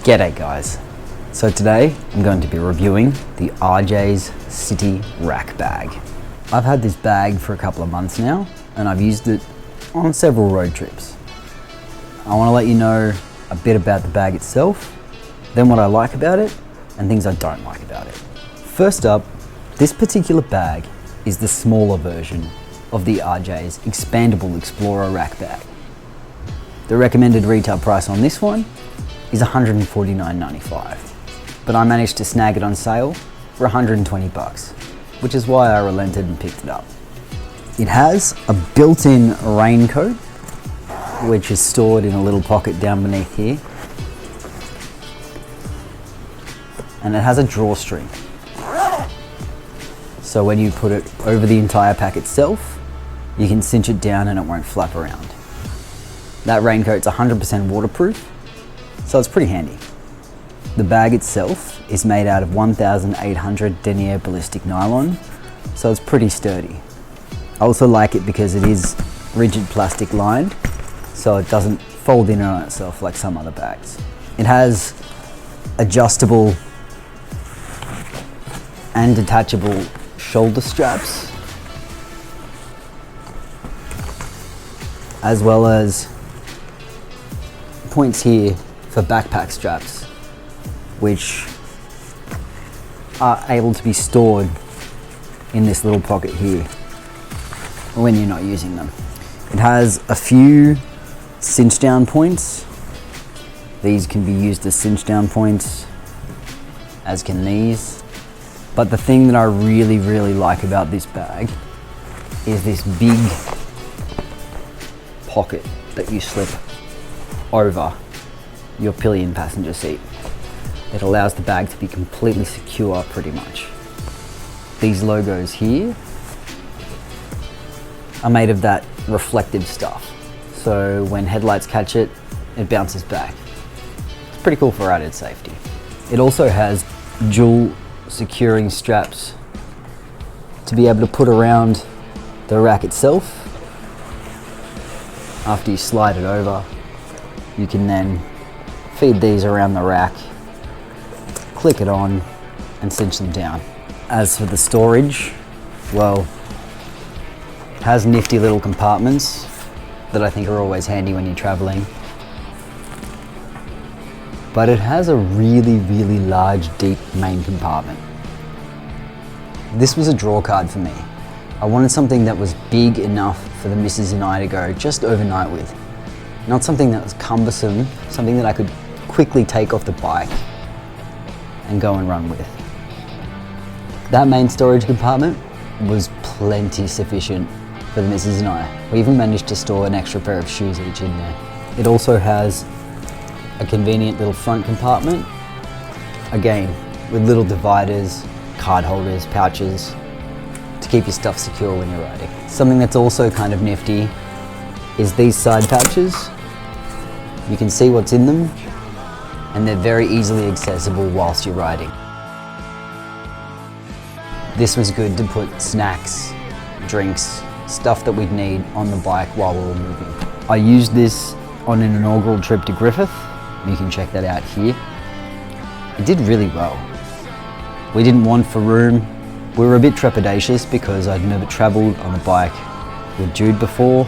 G'day guys. So today I'm going to be reviewing the RJays City Rack Bag. I've had this bag for a couple of months now and I've used it on several road trips. I want to let you know a bit about the bag itself, then what I like about it and things I don't like about it. First up, this particular bag is the smaller version of the RJays Expandable Explorer Rack Bag. The recommended retail price on this one is $149.95, but I managed to snag it on sale for 120 bucks, which is why I relented and picked it up. It has a built-in raincoat, which is stored in a little pocket down beneath here, and it has a drawstring. So when you put it over the entire pack itself, you can cinch it down and it won't flap around. That raincoat's 100% waterproof, so it's pretty handy. The bag itself is made out of 1800 denier ballistic nylon, so it's pretty sturdy. I also like it because it is rigid plastic lined, so it doesn't fold in on itself like some other bags. It has adjustable and detachable shoulder straps, as well as points here for backpack straps, which are able to be stored in this little pocket here when you're not using them. It has a few cinch down points. These can be used as cinch down points, as can these. But the thing that I really like about this bag is this big pocket that you slip over your pillion passenger seat. It allows the bag to be completely secure pretty much. These logos here are made of that reflective stuff. So when headlights catch it, it bounces back. It's pretty cool for added safety. It also has dual securing straps to be able to put around the rack itself. After you slide it over, you can then feed these around the rack, click it on and cinch them down. As for the storage, well, it has nifty little compartments that I think are always handy when you're traveling. But it has a really large, deep main compartment. This was a draw card for me. I wanted something that was big enough for the missus and I to go just overnight with. Not something that was cumbersome, something that I could quickly take off the bike and go and run with. That main storage compartment was plenty sufficient for the missus and I. We even managed to store an extra pair of shoes each in there. It also has a convenient little front compartment, again with little dividers, card holders, pouches to keep your stuff secure when you're riding. Something that's also kind of nifty is these side pouches. You can see what's in them and they're very easily accessible whilst you're riding. This was good to put snacks, drinks, stuff that we'd need on the bike while we were moving. I used this on an inaugural trip to Griffith. You can check that out here. It did really well. We didn't want for room. We were a bit trepidatious because I'd never travelled on a bike with Jude before,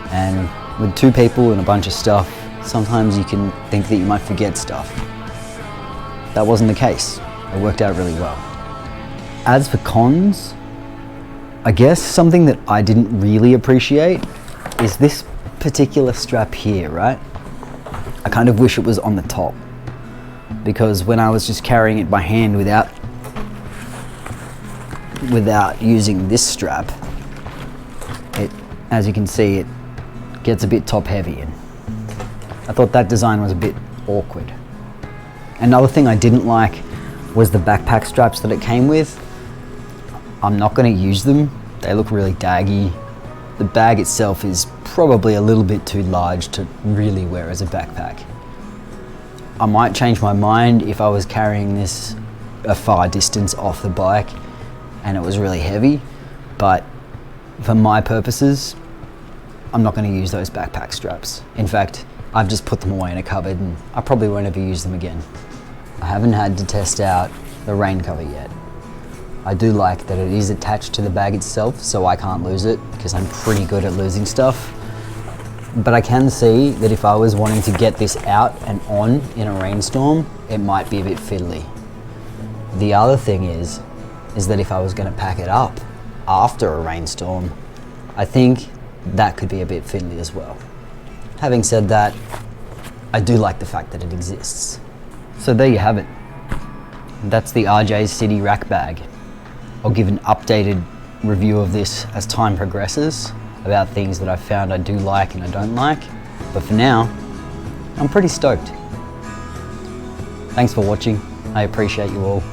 and with two people and a bunch of stuff, sometimes you can think that you might forget stuff. That wasn't the case. It worked out really well. As for cons, I guess something that I didn't really appreciate is this particular strap here, right? I kind of wish it was on the top, because when I was just carrying it by hand without using this strap, as you can see, it gets a bit top heavy, and I thought that design was a bit awkward. Another thing I didn't like was the backpack straps that it came with. I'm not going to use them. They look really daggy. The bag itself is probably a little bit too large to really wear as a backpack. I might change my mind if I was carrying this a far distance off the bike and it was really heavy, but for my purposes, I'm not going to use those backpack straps. In fact, I've just put them away in a cupboard and I probably won't ever use them again. I haven't had to test out the rain cover yet. I do like that it is attached to the bag itself, so I can't lose it because I'm pretty good at losing stuff. But I can see that if I was wanting to get this out and on in a rainstorm, it might be a bit fiddly. The other thing is that if I was going to pack it up after a rainstorm, I think that could be a bit fiddly as well. Having said that, I do like the fact that it exists. So there you have it. That's the RJays City Rack Bag. I'll give an updated review of this as time progresses about things that I've found I do like and I don't like. But for now, I'm pretty stoked. Thanks for watching. I appreciate you all.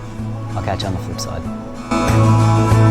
I'll catch you on the flip side.